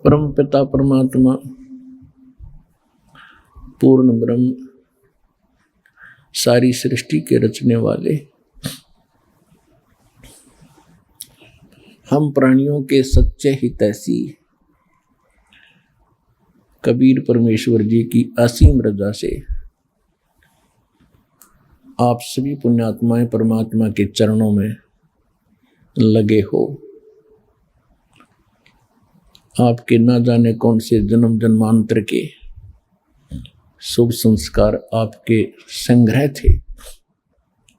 परम पिता परमात्मा पूर्ण ब्रह्म सारी सृष्टि के रचने वाले, हम प्राणियों के सच्चे हितैषी कबीर परमेश्वर जी की असीम रजा से आप सभी पुण्यात्माएं परमात्मा के चरणों में लगे हो। आपके ना जाने कौन से जन्म जन्मांतर के शुभ संस्कार आपके संग्रह थे,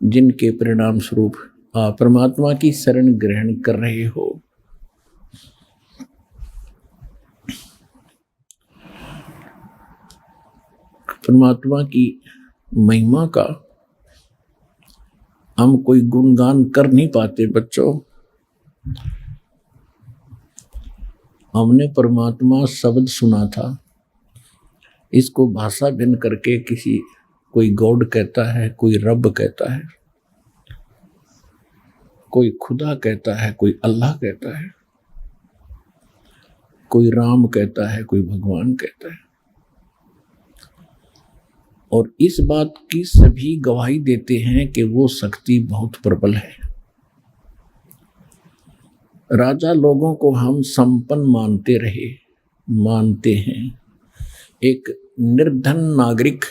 जिनके परिणाम स्वरूप आप परमात्मा की शरण ग्रहण कर रहे हो। परमात्मा की महिमा का हम कोई गुणगान कर नहीं पाते बच्चों। हमने परमात्मा शब्द सुना था, इसको भाषा भिन्न करके किसी कोई गॉड कहता है, कोई रब कहता है, कोई खुदा कहता है, कोई अल्लाह कहता है, कोई राम कहता है, कोई भगवान कहता है। और इस बात की सभी गवाही देते हैं कि वो शक्ति बहुत प्रबल है। राजा लोगों को हम संपन्न मानते रहे, मानते हैं। एक निर्धन नागरिक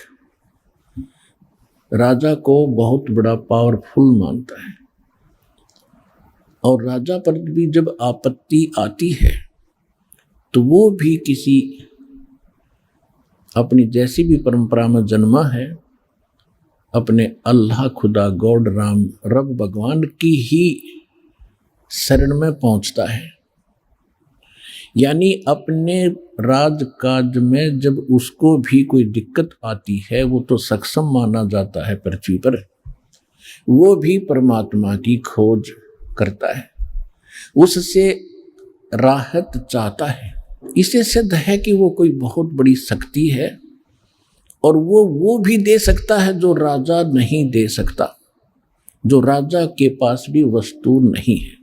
राजा को बहुत बड़ा पावरफुल मानता है, और राजा पर भी जब आपत्ति आती है तो वो भी किसी अपनी जैसी भी परंपरा में जन्मा है, अपने अल्लाह खुदा गॉड राम रब भगवान की ही शरण में पहुंचता है। यानी अपने राजकाज में जब उसको भी कोई दिक्कत आती है, वो तो सक्षम माना जाता है पृथ्वी पर, वो भी परमात्मा की खोज करता है, उससे राहत चाहता है। इससे सिद्ध है कि वो कोई बहुत बड़ी शक्ति है, और वो भी दे सकता है जो राजा नहीं दे सकता, जो राजा के पास भी वस्तु नहीं है।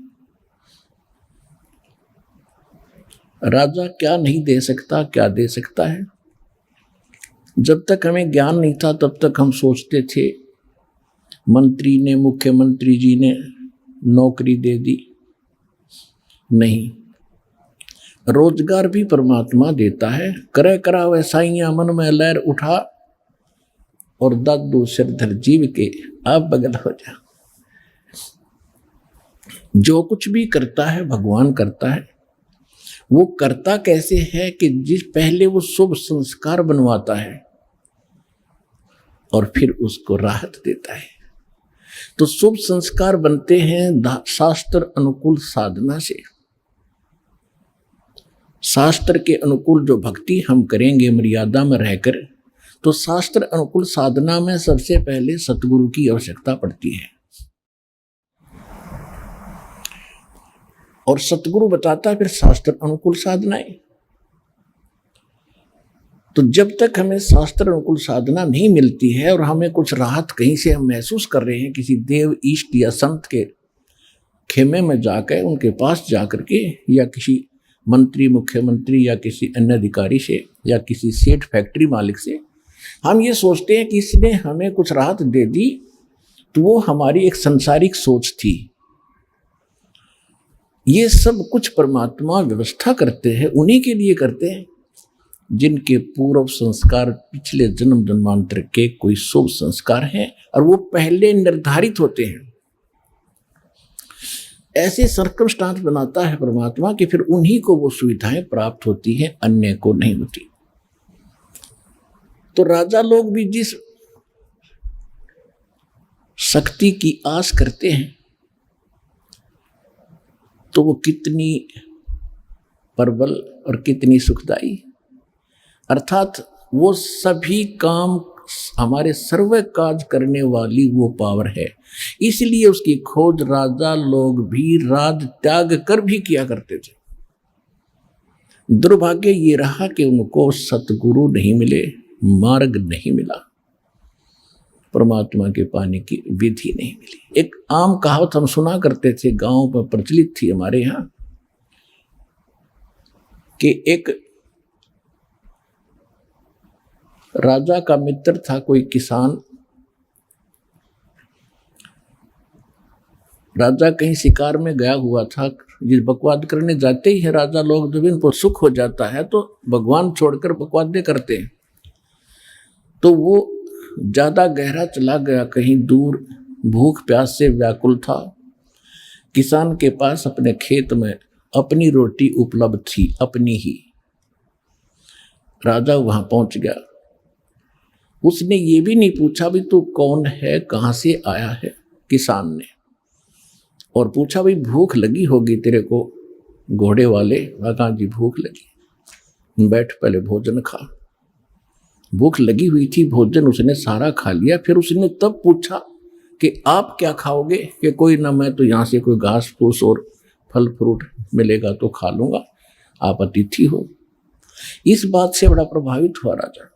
राजा क्या नहीं दे सकता, क्या दे सकता है? जब तक हमें ज्ञान नहीं था तब तक हम सोचते थे मंत्री ने, मुख्यमंत्री जी ने नौकरी दे दी। नहीं, रोजगार भी परमात्मा देता है। करे करा वैसाइयां मन में लहर उठा, और दादू सिरधर जीव के आप बगल हो जा। जो कुछ भी करता है भगवान करता है। वो करता कैसे है कि जिस पहले वो शुभ संस्कार बनवाता है और फिर उसको राहत देता है। तो शुभ संस्कार बनते हैं शास्त्र अनुकूल साधना से। शास्त्र के अनुकूल जो भक्ति हम करेंगे मर्यादा में रहकर, तो शास्त्र अनुकूल साधना में सबसे पहले सतगुरु की आवश्यकता पड़ती है। और सतगुरु बताता है फिर शास्त्र अनुकूल साधनाएं। तो जब तक हमें शास्त्र अनुकूल साधना नहीं मिलती है और हमें कुछ राहत कहीं से हम महसूस कर रहे हैं, किसी देव ईष्ट या संत के खेमे में जाकर, उनके पास जाकर के, या किसी मंत्री मुख्यमंत्री या किसी अन्य अधिकारी से, या किसी सेठ फैक्ट्री मालिक से, हम ये सोचते हैं कि इसने हमें कुछ राहत दे दी, तो वो हमारी एक सांसारिक सोच थी। ये सब कुछ परमात्मा व्यवस्था करते हैं, उन्हीं के लिए करते हैं जिनके पूर्व संस्कार पिछले जन्म जन्मांतर के कोई शुभ संस्कार हैं, और वो पहले निर्धारित होते हैं। ऐसे सर्कमस्टांस बनाता है परमात्मा कि फिर उन्हीं को वो सुविधाएं प्राप्त होती हैं, अन्य को नहीं होती। तो राजा लोग भी जिस शक्ति की आस करते हैं, तो वो कितनी प्रबल और कितनी सुखदाई, अर्थात वो सभी काम हमारे सर्व काज करने वाली वो पावर है। इसलिए उसकी खोज राजा लोग भी राज त्याग कर भी किया करते थे। दुर्भाग्य ये रहा कि उनको सतगुरु नहीं मिले, मार्ग नहीं मिला, परमात्मा के पाने की विधि नहीं मिली। एक आम कहावत हम सुना करते थे, गांव पर प्रचलित थी हमारे यहाँ, कि एक राजा का मित्र था, कोई किसान। राजा कहीं शिकार में गया हुआ था। जिस बकवाद करने जाते ही है राजा लोग, जब इनको सुख हो जाता है तो भगवान छोड़कर बकवादे करते हैं। तो वो ज्यादा गहरा चला गया, कहीं दूर, भूख प्यास से व्याकुल था। किसान के पास अपने खेत में अपनी रोटी उपलब्ध थी, अपनी ही। राजा वहां पहुंच गया। उसने ये भी नहीं पूछा भी तू कौन है, कहां से आया है, किसान ने। और पूछा भाई भूख लगी होगी तेरे को, घोड़े वाले। कहा जी भूख लगी। बैठ पहले भोजन खा। भूख लगी हुई थी, भोजन उसने सारा खा लिया। फिर उसने तब पूछा कि आप क्या खाओगे? कि कोई ना, मैं तो यहाँ से कोई घास फूस और फल फ्रूट मिलेगा तो खा लूंगा, आप अतिथि हो। इस बात से बड़ा प्रभावित हुआ राजा।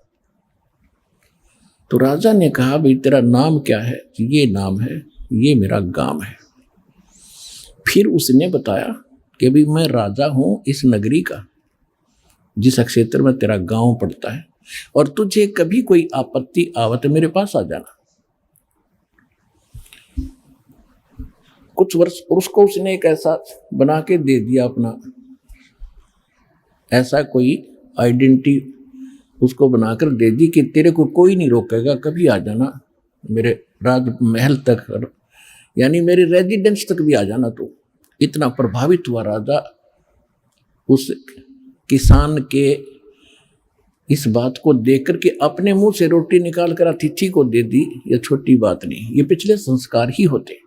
तो राजा ने कहा भाई तेरा नाम क्या है? ये नाम है, ये मेरा गांव है। फिर उसने बताया कि भी मैं राजा हूं इस नगरी का, जिस क्षेत्र में तेरा गांव पड़ता है, और तुझे कभी कोई आपत्ति आवत मेरे पास आ जाना। कुछ वर्ष उसको उसने एक ऐसा बना के दे दिया, अपना ऐसा कोई आइडेंटिटी उसको बनाकर दे दी कि तेरे को कोई नहीं रोकेगा, कभी आ जाना मेरे राजमहल तक, यानी मेरे रेजिडेंस तक भी आ जाना। तो इतना प्रभावित हुआ राजा उस किसान के इस बात को देखकर कि अपने मुंह से रोटी निकाल कर अतिथि को दे दी। यह छोटी बात नहीं, ये पिछले संस्कार ही होते।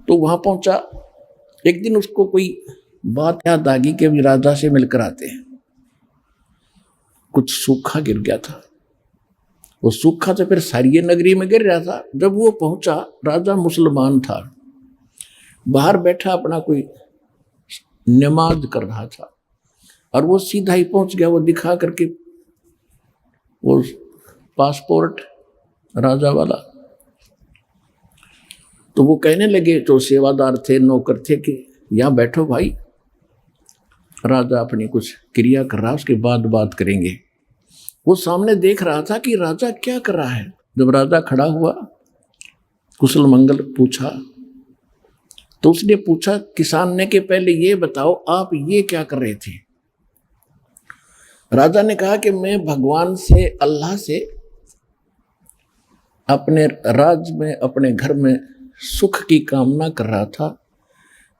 तो वहां पहुंचा। एक दिन उसको कोई बात याद आ गई कि अभी राजा से मिलकर आते हैं। कुछ सूखा गिर गया था, वो सूखा तो फिर सारी नगरी में गिर रहा था। जब वो पहुंचा, राजा मुसलमान था, बाहर बैठा अपना कोई नमाज कर रहा था, और वो सीधा ही पहुंच गया। वो दिखा करके वो पासपोर्ट राजा वाला। तो वो कहने लगे, जो सेवादार थे, नौकर थे, कि यहां बैठो भाई, राजा अपनी कुछ क्रिया कर रहा, उसके बाद बात करेंगे। वो सामने देख रहा था कि राजा क्या कर रहा है। जब राजा खड़ा हुआ, कुशल मंगल पूछा, तो उसने पूछा किसान ने कि पहले ये बताओ आप ये क्या कर रहे थे? राजा ने कहा कि मैं भगवान से, अल्लाह से अपने राज्य में, अपने घर में सुख की कामना कर रहा था।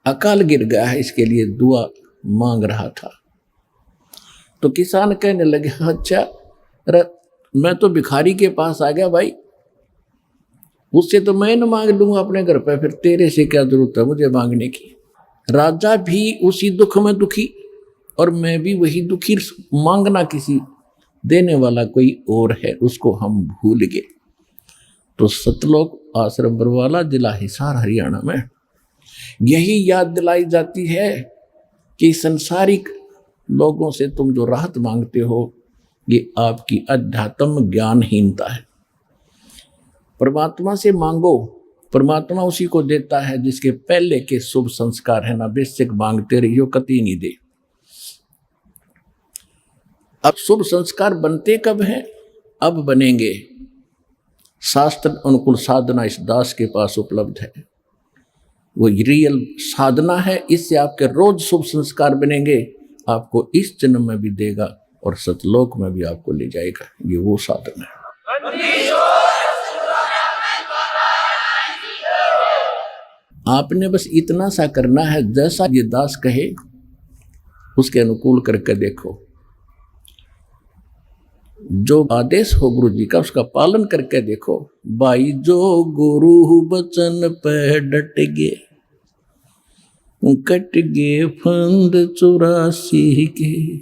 अकाल गिर गया है, इसके लिए दुआ मांग रहा था। तो किसान कहने लगे, अच्छा मैं तो भिखारी के पास आ गया भाई, उससे तो मैं न मांग लूंगा अपने घर पे, फिर तेरे से क्या जरूरत है मुझे मांगने की। राजा भी उसी दुख में दुखी, और मैं भी वही दुखी। मांगना किसी देने वाला कोई और है, उसको हम भूल गए। तो सतलोक आश्रम बरवाला, जिला हिसार, हरियाणा में यही याद दिलाई जाती है कि संसारिक लोगों से तुम जो राहत मांगते हो, ये आपकी अध्यात्म ज्ञानहीनता है। परमात्मा से मांगो, परमात्मा उसी को देता है जिसके पहले के शुभ संस्कार है ना। बेशक मांगते रहियो, कति नहीं दे। अब शुभ संस्कार बनते कब हैं? अब बनेंगे। शास्त्र अनुकूल साधना इस दास के पास उपलब्ध है, वो रियल साधना है। इससे आपके रोज शुभ संस्कार बनेंगे, आपको इस जन्म में भी देगा और सतलोक में भी आपको ले जाएगा। ये वो साधना है। आपने बस इतना सा करना है, जैसा ये दास कहे उसके अनुकूल करके देखो। जो आदेश हो गुरु जी का, उसका पालन करके देखो। भाई जो गुरु बचन पे डट गए, कट गए फंद 84 के,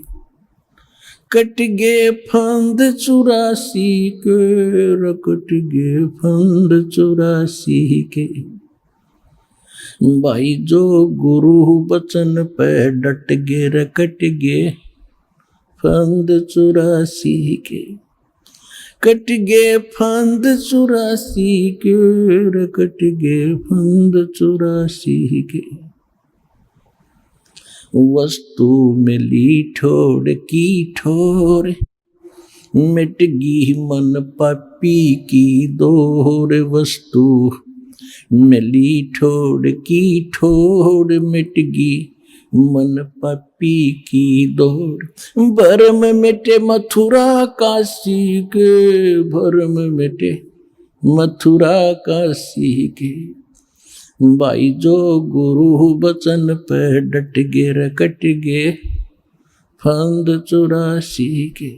कट गए फंद 84 के, कट गए फंद 84 के। भाई जो गुरु बचन पे डट गए, कट गए फंद 84 के, कट गए फंद 84 के, कट गए फंद 84 के। वस्तु मिली ठोर की ठोर, मिट गई मन पापी की दौर। वस्तु मिली ठोर की ठोर, मिट गई मन पापी की दौर। भरम मिटे मथुरा काशी के, भरम मिटे मथुरा काशी के। भाई जो गुरु बचन पे डट गे रकट गे फंद 84 के,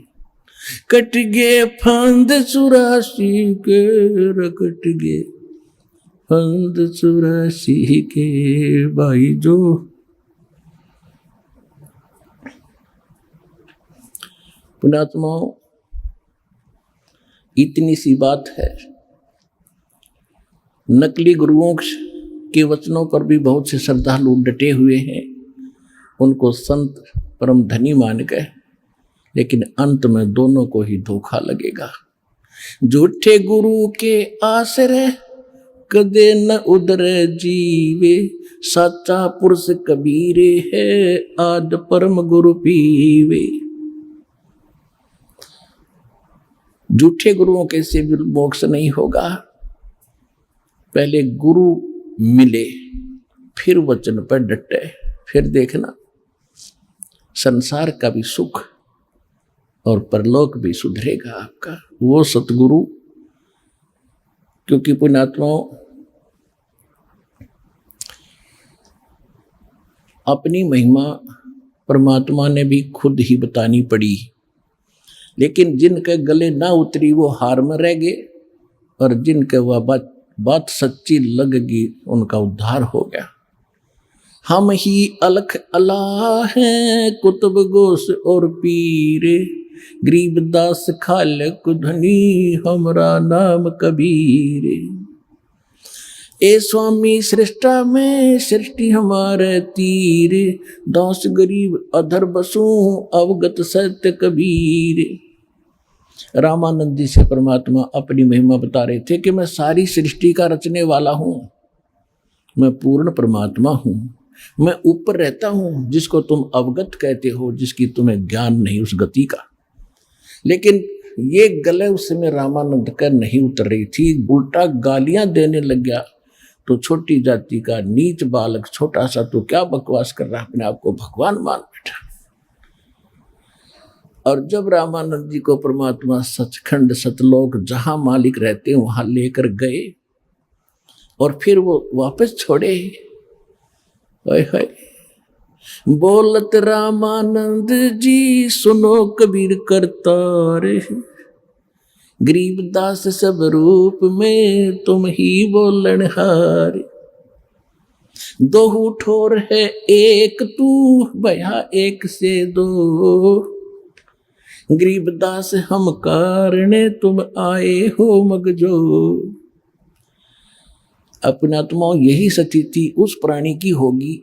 कट गे फंद 84 के, रकट गे फंद 84 के। भाई जो पुण्यात्माओं, इतनी सी बात है। नकली गुरुओं के वचनों पर भी बहुत से श्रद्धालु डटे हुए हैं, उनको संत परम धनी मान गए, लेकिन अंत में दोनों को ही धोखा लगेगा। झूठे गुरु के आश्रय कदे न उदरे जीवे, सच्चा पुरुष कबीरे है आद परम गुरु पीवे। झूठे गुरुओं के से भी मोक्ष नहीं होगा। पहले गुरु मिले, फिर वचन पर डटे, फिर देखना संसार का भी सुख और परलोक भी सुधरेगा आपका। वो सतगुरु, क्योंकि पुण्यात्माओं अपनी महिमा परमात्मा ने भी खुद ही बतानी पड़ी, लेकिन जिनके गले ना उतरी वो हार में रह गए, और जिनके वह बात सच्ची लग गई उनका उद्धार हो गया। हम ही अलख अल्लाह हैं कुतुब गोस और पीरे, गरीबदास खालक धनी हमरा नाम कबीरे। ए स्वामी सृष्टा में सृष्टि हमारे तीरे, दास गरीब अधर बसू अवगत सत्य कबीरे। रामानंद जी से परमात्मा अपनी महिमा बता रहे थे कि मैं सारी सृष्टि का रचने वाला हूं, मैं पूर्ण परमात्मा हूं, मैं ऊपर रहता हूं, जिसको तुम अवगत कहते हो, जिसकी तुम्हें ज्ञान नहीं उस गति का। लेकिन ये गले उस समय रामानंद का नहीं उतर रही थी, उल्टा गालियां देने लग गया। तो छोटी जाति का नीच बालक छोटा सा तो क्या बकवास कर रहा, अपने आप को भगवान मान बैठा। और जब रामानंद जी को परमात्मा सचखंड सतलोक जहां मालिक रहते वहां लेकर गए और फिर वो वापस छोड़े, बोलत रामानंद जी सुनो कबीर करतारे, गरीबदास सब रूप में तुम ही बोलन हारे। दोहू ठोर है एक तू भया एक से दो, गरीबदास हम कारणे तुम आए हो मगजो। अपनात्मा यही स्थिति उस प्राणी की होगी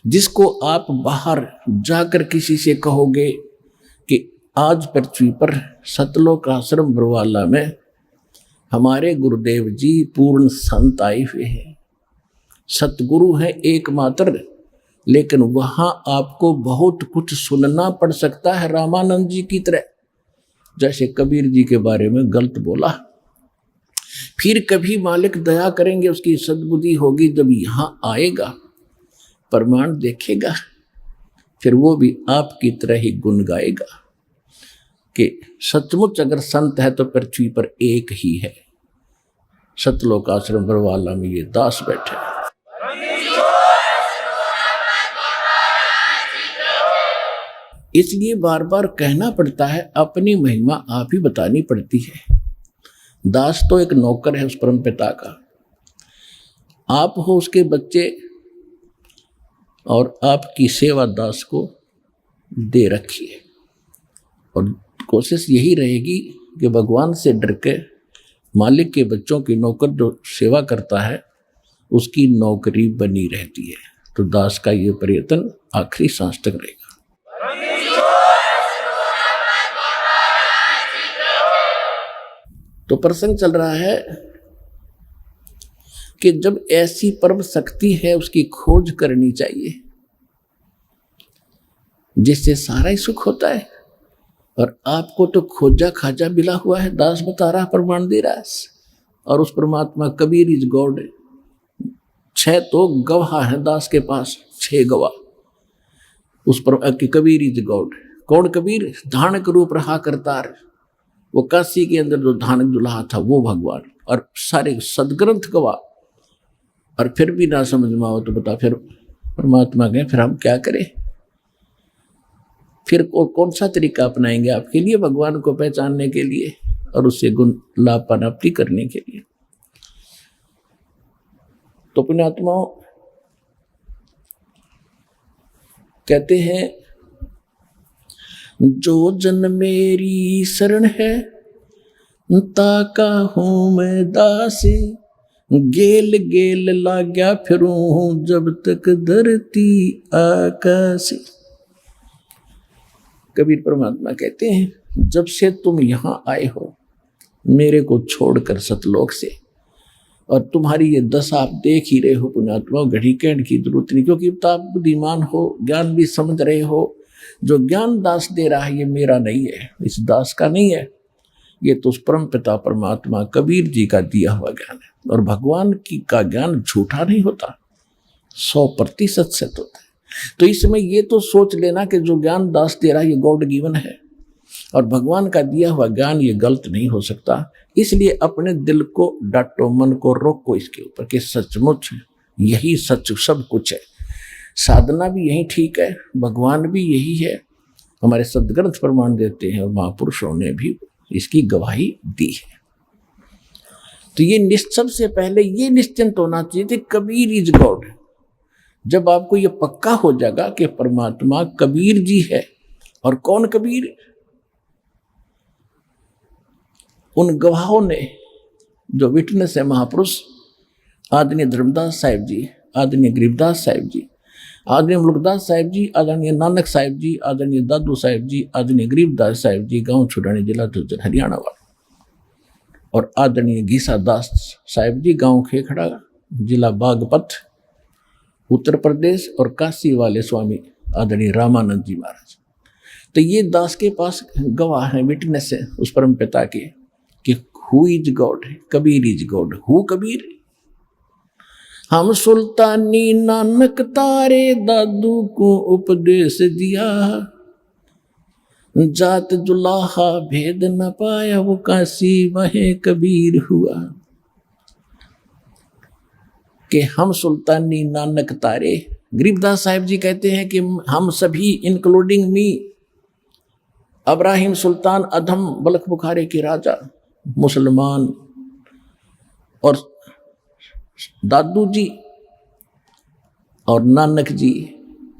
जिसको आप बाहर जाकर किसी से कहोगे कि आज पृथ्वी पर सतलोक आश्रम बरवाला में हमारे गुरुदेव जी पूर्ण संत आए हुए हैं, सतगुरु है एकमात्र, लेकिन वहां आपको बहुत कुछ सुनना पड़ सकता है रामानंद जी की तरह। जैसे कबीर जी के बारे में गलत बोला, फिर कभी मालिक दया करेंगे, उसकी सद्बुद्धि होगी, जब यहां आएगा प्रमाण देखेगा, फिर वो भी आपकी तरह ही गुण गाएगा कि सचमुच अगर संत है तो पृथ्वी पर एक ही है, सतलोक आश्रम बरवाला में ये दास बैठे। इसलिए बार बार कहना पड़ता है, अपनी महिमा आप ही बतानी पड़ती है। दास तो एक नौकर है उस परम पिता का, आप हो उसके बच्चे, और आपकी सेवा दास को दे रखी है। और कोशिश यही रहेगी कि भगवान से डर के मालिक के बच्चों की नौकर जो सेवा करता है उसकी नौकरी बनी रहती है। तो दास का ये प्रयत्न आखिरी सांस तक रहेगा। तो प्रसंग चल रहा है कि जब ऐसी परम शक्ति है उसकी खोज करनी चाहिए। जिससे सारा ही सुख होता है। और आपको तो खोजा खाजा मिला हुआ है, दास बता रहा, प्रमाण दे रहा है। और उस परमात्मा कबीर इज गॉड। 6 तो गवाह है दास के पास, 6 गवाह उस पर कि कबीर इज गॉड। कौन कबीर? धानक रूप रहा करतार। वो काशी के अंदर जो धानक दुल्हा था वो भगवान, और सारे सदग्रंथ गवाह। और फिर भी ना समझ में आओ तो बता, फिर परमात्मा कहे फिर हम क्या करें? फिर कौन सा तरीका अपनाएंगे आपके लिए, भगवान को पहचानने के लिए और उससे गुण लाभ प्राप्ति करने के लिए? तो पुण्यात्माओं कहते हैं, जो जन मेरी शरण है ताका हूं मैं दासी, गेल गेल लाग्या फिरूं जब तक धरती आकाश। कबीर परमात्मा कहते हैं, जब से तुम यहां आए हो मेरे को छोड़कर सतलोक से, और तुम्हारी ये दशा आप देख ही रहे हो पुण्यात्मा, घड़ी कहने की जरूरत नहीं, क्योंकि अब आप बुद्धिमान हो, ज्ञान भी समझ रहे हो। जो ज्ञान दास दे रहा है ये मेरा नहीं है, इस दास का नहीं है, ये तो उस परम पिता परमात्मा कबीर जी का दिया हुआ ज्ञान है। और भगवान की का ज्ञान झूठा नहीं होता, 100% सत्य होता है। तो इस समय ये तो सोच लेना कि जो ज्ञान दास दे रहा है ये गॉड गिवन है, और भगवान का दिया हुआ ज्ञान ये गलत नहीं हो सकता। इसलिए अपने दिल को डांटो, मन को रोको इसके ऊपर कि सचमुच यही सच सब कुछ है। साधना भी यही ठीक है, भगवान भी यही है, हमारे सदग्रंथ प्रमाण देते हैं और महापुरुषों ने भी इसकी गवाही दी है। तो ये सबसे पहले ये निश्चिंत होना चाहिए कि कबीर इज गॉड। जब आपको ये पक्का हो जाएगा कि परमात्मा कबीर जी है, और कौन कबीर? उन गवाहों ने जो विटनेस है, महापुरुष आदरणीय धर्मदास साहिब जी, आदरणीय गरीबदास साहिब जी, आदरणीय मुल्कदास साहिब जी, आदरणीय नानक साहिब जी, आदरणीय दादू साहिब जी, आदरणीय गरीबदास साहिब जी, गांव छुड़ानी, जिला झज्जर, हरियाणा वाला, और आदरणीय गीसा दास साहिब जी, गांव खेखड़ा, जिला बागपत, उत्तर प्रदेश, और काशी वाले स्वामी आदरणीय रामानंद जी महाराज। तो ये दास के पास गवाह है, विटनेस है उस परम पिता के कि who is God, Kabir is God. Who Kabir? हम सुल्तानी नानक तारे दादू को उपदेश दिया, जात जुलाहा भेद न पाया वो काशी वहे कबीर हुआ। कि हम सुल्तानी नानक तारे, गरीबदास साहिब जी कहते हैं कि हम सभी इंक्लूडिंग मी, अब्राहिम सुल्तान अधम बलख बुखारे के राजा, मुसलमान, और दादू जी और नानक जी,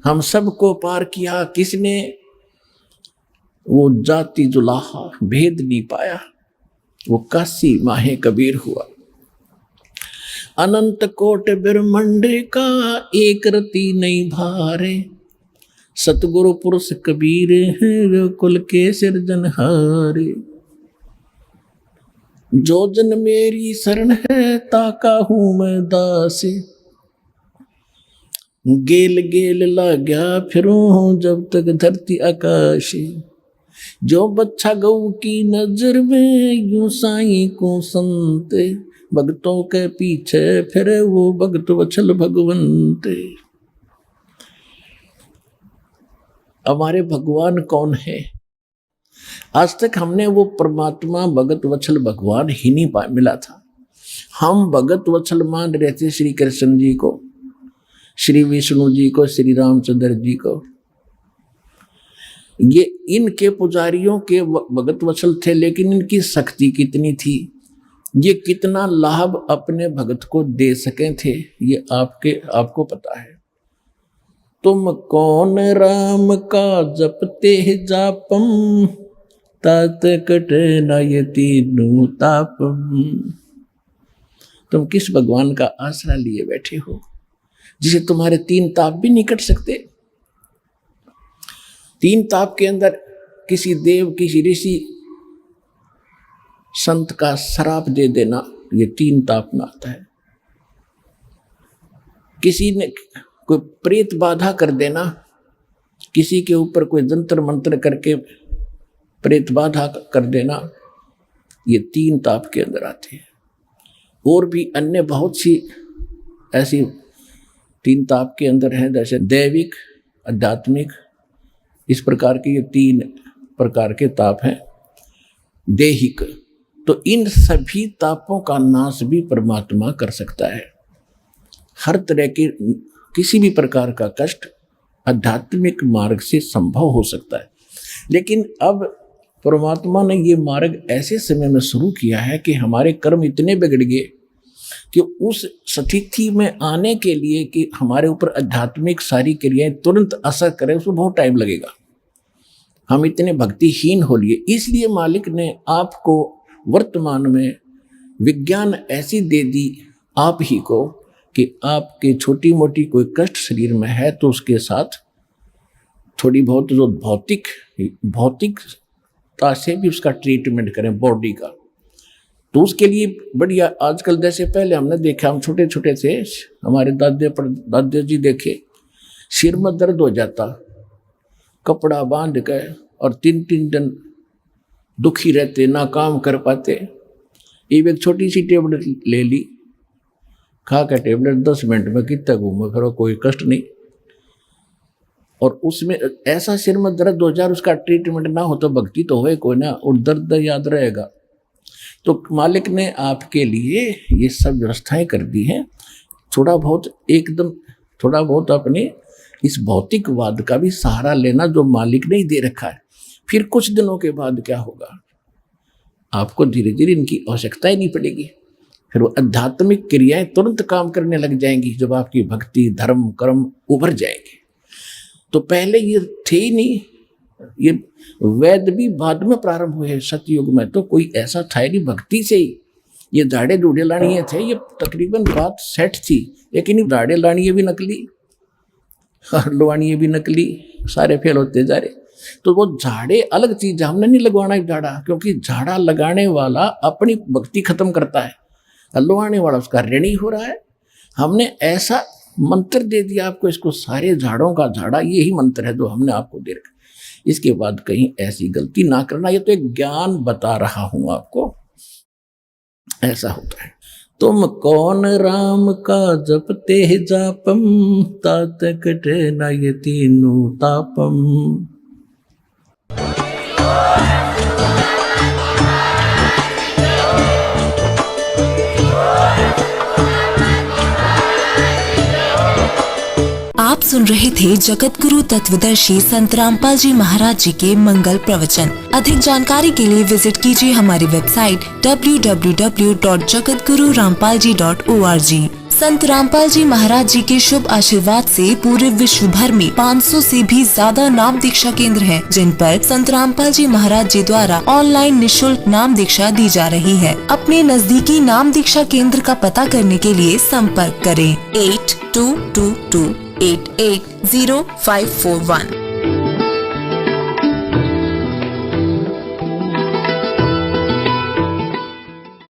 हम सबको पार किया किसने? वो जाति जुलाहा भेद नहीं पाया, वो काशी माहे कबीर हुआ। अनंत कोट ब्रह्मंड का एक रति नहीं भारे, सतगुरु पुरुष कबीर है कुल के सिरजनहारे। जो जन मेरी शरण है ताका हूं मैं दासी, गेल गेल लाग्या फिरूं जब तक धरती आकाश। जो बच्चा गऊ की नजर में यूं साईं को संते, भक्तों के पीछे फिरे वो भक्त वत्सल भगवंते। हमारे भगवान कौन है? आज तक हमने वो परमात्मा भगत वत्सल भगवान ही नहीं मिला था। हम भगत वत्सल मान रहे थे श्री कृष्ण जी को, श्री विष्णु जी को, श्री रामचंद्र जी को। ये इनके पुजारियों के भगत वत्सल थे, लेकिन इनकी शक्ति कितनी थी, ये कितना लाभ अपने भगत को दे सके थे, ये आपको पता है। तुम कौन राम का जपते जापम, तात कट नयति नूतापम। तुम किस भगवान का आसरा लिए बैठे हो जिसे तुम्हारे 3 ताप भी नहीं कट सकते? 3 ताप के अंदर किसी देव, किसी ऋषि संत का श्राप दे देना, ये 3 ताप में आता है। किसी ने कोई प्रेत बाधा कर देना, किसी के ऊपर कोई जंतर मंत्र करके प्रेत बाधा कर देना, ये 3 ताप के अंदर आते हैं। और भी अन्य बहुत सी ऐसी 3 ताप के अंदर हैं, जैसे दैविक, आध्यात्मिक, इस प्रकार के ये 3 प्रकार के ताप हैं। देहिक, तो इन सभी तापों का नाश भी परमात्मा कर सकता है। हर तरह के किसी भी प्रकार का कष्ट आध्यात्मिक मार्ग से संभव हो सकता है। लेकिन अब परमात्मा ने ये मार्ग ऐसे समय में शुरू किया है कि हमारे कर्म इतने बिगड़ गए कि उस स्थिति में आने के लिए कि हमारे ऊपर आध्यात्मिक सारी क्रियाएं तुरंत असर करें, उसमें बहुत टाइम लगेगा। हम इतने भक्तिहीन हो लिए, इसलिए मालिक ने आपको वर्तमान में विज्ञान ऐसी दे दी आप ही को कि आपके छोटी मोटी कोई कष्ट शरीर में है तो उसके साथ थोड़ी बहुत जो भौतिकता से भी उसका ट्रीटमेंट करें बॉडी का। तो उसके लिए बढ़िया, आजकल जैसे पहले हमने देखा, हम छोटे छोटे थे, हमारे दादा जी देखे, सिर में दर्द हो जाता, कपड़ा बांध के और 3-3 दिन दुखी रहते, ना काम कर पाते। एक छोटी सी टेबलेट ले ली, खा के टेबलेट 10 मिनट में कितना घूमो फिरो, कोई कष्ट नहीं। और उसमें ऐसा सिर में दर्द हो जाए, उसका ट्रीटमेंट ना हो तो भक्ति तो होए कोई ना, और दर्द याद रहेगा। तो मालिक ने आपके लिए ये सब व्यवस्थाएं कर दी हैं। थोड़ा बहुत अपने इस भौतिकवाद का भी सहारा लेना जो मालिक ने ही दे रखा है। फिर कुछ दिनों के बाद क्या होगा, आपको धीरे धीरे इनकी आवश्यकता ही नहीं पड़ेगी। फिर वो आध्यात्मिक क्रियाएं तुरंत काम करने लग जाएंगी जब आपकी भक्ति, धर्म, कर्म उभर जाएंगे। तो पहले ये थे ही नहीं, ये वेद भी बाद में प्रारंभ हुए। सतयुग में तो कोई ऐसा था नहीं, भक्ति से ही ये दाढ़े दूढ़े लानिए थे, ये तकरीबन बात सेट थी। लेकिन ये दाढ़े लानिए भी नकली और लवानिए भी नकली, सारे फेल होते जा रहे। तो वो झाड़े अलग चीज, हमने नहीं लगवाना झाड़ा, क्योंकि झाड़ा लगाने वाला अपनी भक्ति खत्म करता है, लवाने वाला उसका ऋणी हो रहा है। हमने ऐसा मंत्र दे दिया आपको, इसको सारे झाड़ों का झाड़ा, यही मंत्र है जो हमने आपको दे रखा। इसके बाद कहीं ऐसी गलती ना करना, ये तो एक ज्ञान बता रहा हूं आपको। ऐसा होता है। तुम कौन राम का जपते जापम, तात कटे न ये तीनों तापम। आप सुन रहे थे जगत गुरु तत्वदर्शी संत रामपाल जी महाराज जी के मंगल प्रवचन। अधिक जानकारी के लिए विजिट कीजिए हमारी वेबसाइट www.jagatgururampalji.org। संत रामपाल जी महाराज जी के शुभ आशीर्वाद से पूरे विश्व भर में 500 से भी ज्यादा नाम दीक्षा केंद्र हैं, जिन पर संत रामपाल जी महाराज जी द्वारा ऑनलाइन निशुल्क नाम दीक्षा दी जा रही है। अपने नजदीकी नाम दीक्षा केंद्र का पता करने के लिए संपर्क करें 8222880541।